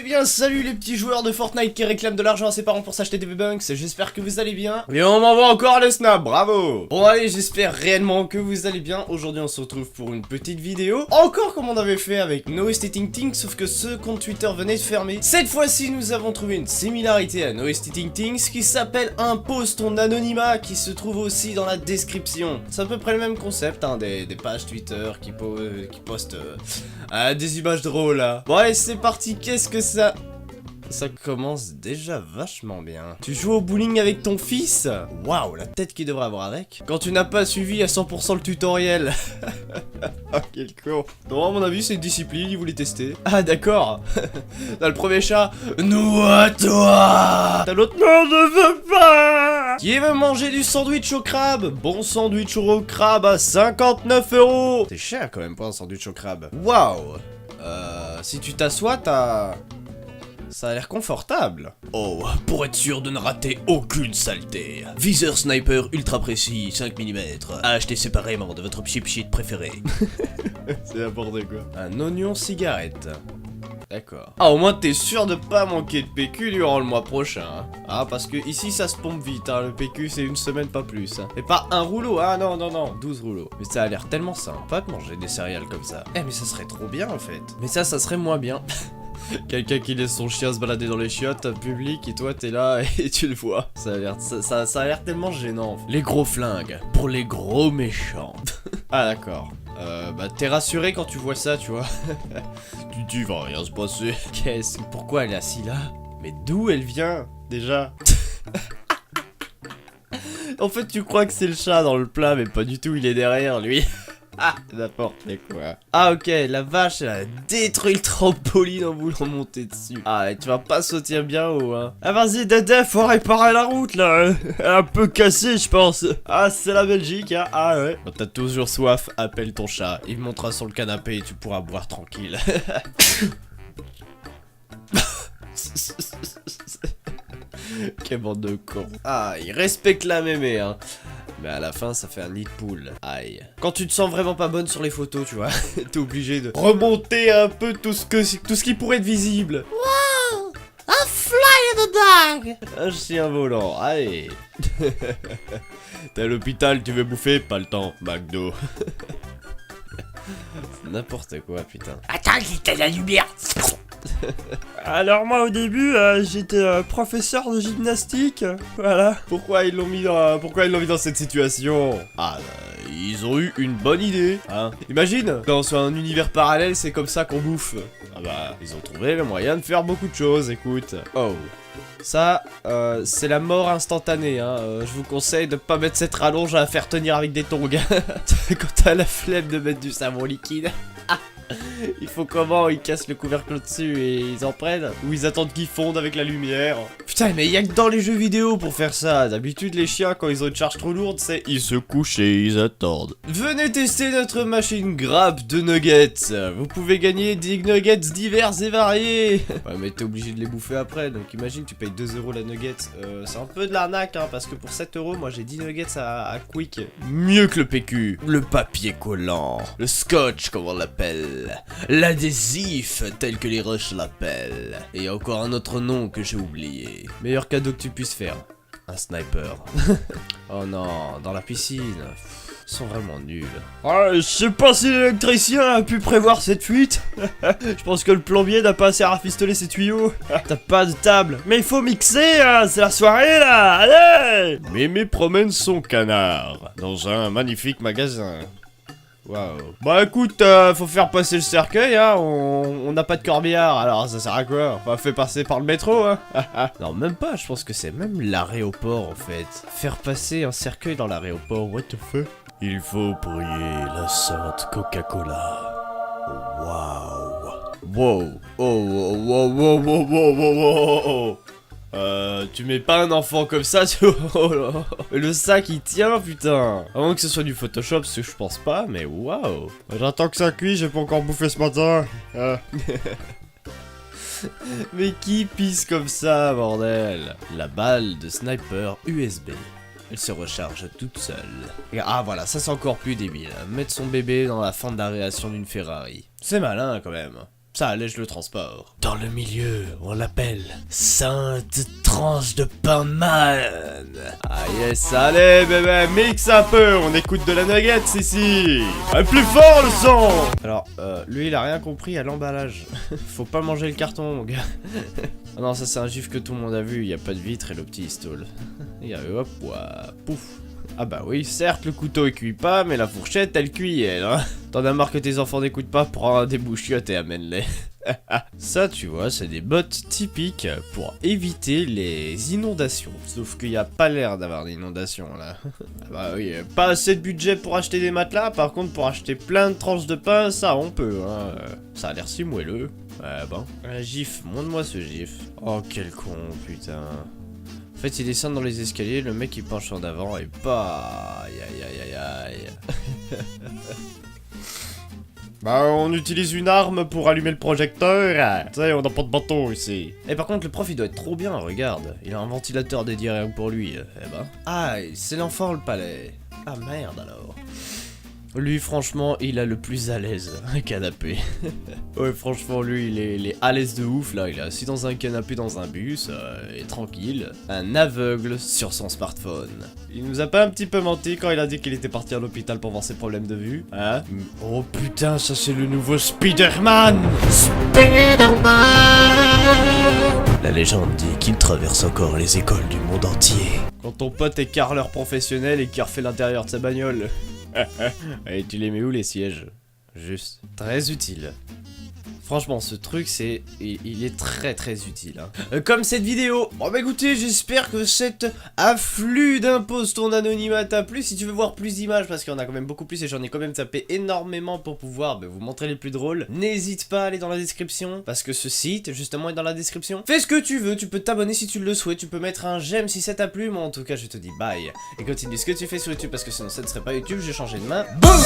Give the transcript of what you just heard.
Eh bien salut les petits joueurs de Fortnite qui réclament de l'argent à ses parents pour s'acheter des V-Bucks, j'espère que vous allez bien. Et on m'envoie encore les snaps, bravo. Bon allez, j'espère réellement que vous allez bien. Aujourd'hui on se retrouve pour une petite vidéo, encore comme on avait fait avec No Estating Things, sauf que ce compte Twitter venait de fermer. Cette fois-ci nous avons trouvé une similarité à No Estating Things qui s'appelle Impose ton anonymat, qui se trouve aussi dans la description. C'est à peu près le même concept, hein, des pages Twitter qui postent des images drôles là. Bon allez c'est parti, qu'est-ce que ça... Ça commence déjà vachement bien. Tu joues au bowling avec ton fils? Waouh, la tête qu'il devrait avoir avec. Quand tu n'as pas suivi à 100% le tutoriel. Oh, quel con. Non, à mon avis, c'est une discipline, il voulait tester. Ah, d'accord. T'as le premier chat. Noie-toi. T'as l'autre. Non, ne veux pas. Qui veut manger du sandwich au crabe? Bon sandwich au crabe à 59 €. C'est cher quand même pour un sandwich au crabe. Waouh. Si tu t'assois, t'as... Ça a l'air confortable. Oh, pour être sûr de ne rater aucune saleté. Viseur sniper ultra précis, 5 mm. À acheter séparément de votre chip sheet préféré. C'est n'importe quoi. Un oignon cigarette. D'accord. Ah, au moins t'es sûr de pas manquer de PQ durant le mois prochain. Hein. Ah, parce que ici ça se pompe vite, hein. Le PQ c'est une semaine, pas plus. Hein. Et pas un rouleau, ah non, 12 rouleaux. Mais ça a l'air tellement sympa de manger des céréales comme ça. Eh, mais ça serait trop bien en fait. Mais ça serait moins bien. Quelqu'un qui laisse son chien se balader dans les chiottes public et toi t'es là et tu le vois. Ça a l'air tellement gênant. Les gros flingues pour les gros méchants. Ah d'accord. Bah t'es rassuré quand tu vois ça, tu vois. Tu vas rien se passer. Pourquoi elle est assise là? Mais d'où elle vient déjà? En fait tu crois que c'est le chat dans le plat mais pas du tout, il est derrière lui. Ah, n'importe quoi. Ah ok, la vache elle a détruit le trampoline en voulant monter dessus. Ah, et tu vas pas sauter bien haut hein. Ah vas-y Dédé, faut réparer la route là. Elle est un peu cassée je pense. Ah c'est la Belgique hein. Ah ouais. Quand t'as toujours soif, appelle ton chat. Il montera sur le canapé et tu pourras boire tranquille. Quelle bande de cons. Ah, il respecte la mémé hein. Mais à la fin ça fait un nid de poule. Aïe. Quand tu te sens vraiment pas bonne sur les photos tu vois. T'es obligé de remonter un peu tout ce qui pourrait être visible. Wow, a fly in the dark. Un chien volant, allez. T'es à l'hôpital, tu veux bouffer? Pas le temps, McDo. N'importe quoi putain. Attends, j'étais la lumière. Alors moi au début j'étais professeur de gymnastique, voilà. Pourquoi ils l'ont mis dans cette situation? Ah, ils ont eu une bonne idée, hein. Imagine, dans un univers parallèle, c'est comme ça qu'on bouffe. Ah bah, ils ont trouvé le moyen de faire beaucoup de choses, écoute. Oh. Ça, c'est la mort instantanée, hein. Je vous conseille de pas mettre cette rallonge à faire tenir avec des tongs. Quand t'as la flemme de mettre du savon liquide. Il faut comment? Ils cassent le couvercle au-dessus et ils en prennent? Ou ils attendent qu'ils fondent avec la lumière? Putain, mais y'a que dans les jeux vidéo pour faire ça. D'habitude, les chiens, quand ils ont une charge trop lourde, c'est... Ils se couchent et ils attendent. Venez tester notre machine grappe de nuggets. Vous pouvez gagner des nuggets divers et variés. Ouais, mais t'es obligé de les bouffer après. Donc imagine, tu payes 2 € la nugget. C'est un peu de l'arnaque, hein, parce que pour 7 €, moi j'ai 10 nuggets à Quick. Mieux que le PQ. Le papier collant. Le scotch, comme on l'appelle. L'adhésif, tel que les rushs l'appellent. Et il y a encore un autre nom que j'ai oublié. Meilleur cadeau que tu puisses faire. Un sniper. Oh non, dans la piscine. Ils sont vraiment nuls. Ah, je sais pas si l'électricien a pu prévoir cette fuite. Je pense que le plombier n'a pas assez rafistoler ses tuyaux. T'as pas de table. Mais il faut mixer, hein, c'est la soirée là. Allez. Mémé promène son canard dans un magnifique magasin. Waouh. Bah écoute, faut faire passer le cercueil, hein, on n'a pas de corbillard, alors ça sert à quoi? On fait passer par le métro, hein. Non, même pas, je pense que c'est même l'aéroport, en fait. Faire passer un cercueil dans l'aéroport, what the fuck? Il faut prier la sainte Coca-Cola. Waouh. Wow. Oh, wow. Tu mets pas un enfant comme ça, tu vois. Le sac il tient, putain. À moins que ce soit du Photoshop, ce que je pense pas, mais waouh. J'attends que ça cuise, j'ai pas encore bouffé ce matin. Mais qui pisse comme ça, bordel? La balle de sniper USB. Elle se recharge toute seule. Ah voilà, ça c'est encore plus débile. Mettre son bébé dans la fente d'aération d'une Ferrari. C'est malin quand même. Ça allège le transport. Dans le milieu, on l'appelle Sainte Tranche de Pain Man. Ah yes, allez bébé, mixe un peu, on écoute de la nuggets ici. Un plus fort le son. Alors, lui il a rien compris à l'emballage. Faut pas manger le carton mon gars. Ah non, ça c'est un gif que tout le monde a vu, il y a pas de vitre et le petit il stall. Et hop, ouah, pouf. Ah bah oui, certes le couteau il cuit pas, mais la fourchette elle cuit elle, hein. T'en as marre que tes enfants n'écoutent pas, prends un débouchiote et amène-les. Ça tu vois, c'est des bottes typiques pour éviter les inondations. Sauf qu'il n'y a pas l'air d'avoir d'inondations là. Ah bah oui, pas assez de budget pour acheter des matelas, par contre pour acheter plein de tranches de pain, ça on peut, hein. Ça a l'air si moelleux. Ouais bon. Un gif, montre-moi ce gif. Oh quel con, putain. En fait, il descend dans les escaliers, le mec il penche en avant et pas. Aïe aïe aïe aïe aïe. Bah, on utilise une arme pour allumer le projecteur. Tu sais, on n'a pas de bateau ici. Et par contre, le prof il doit être trop bien, regarde. Il a un ventilateur dédié rien que pour lui. Eh ben. Ah, c'est l'enfant le palais. Ah merde alors. Lui, franchement, il a le plus à l'aise, un canapé. Ouais, franchement, lui, il est à l'aise de ouf, là. Il est assis dans un canapé dans un bus, et tranquille. Un aveugle sur son smartphone. Il nous a pas un petit peu menti quand il a dit qu'il était parti à l'hôpital pour voir ses problèmes de vue, hein? Oh putain, ça c'est le nouveau Spider-Man! Spider-Man! La légende dit qu'il traverse encore les écoles du monde entier. Quand ton pote est carreleur professionnel et qui refait l'intérieur de sa bagnole. Et tu les mets où les sièges? Juste. Très utile. Franchement, ce truc, il est très très utile. Hein. Comme cette vidéo. Bon bah écoutez, j'espère que cet afflux d'impose ton anonymat t'a plu. Si tu veux voir plus d'images, parce qu'il y en a quand même beaucoup plus et j'en ai quand même tapé énormément pour pouvoir vous montrer les plus drôles, n'hésite pas à aller dans la description, parce que ce site, justement, est dans la description. Fais ce que tu veux, tu peux t'abonner si tu le souhaites, tu peux mettre un j'aime si ça t'a plu, mais en tout cas, je te dis bye. Et continue ce que tu fais sur YouTube, parce que sinon ça ne serait pas YouTube, j'ai changé de main. Boum!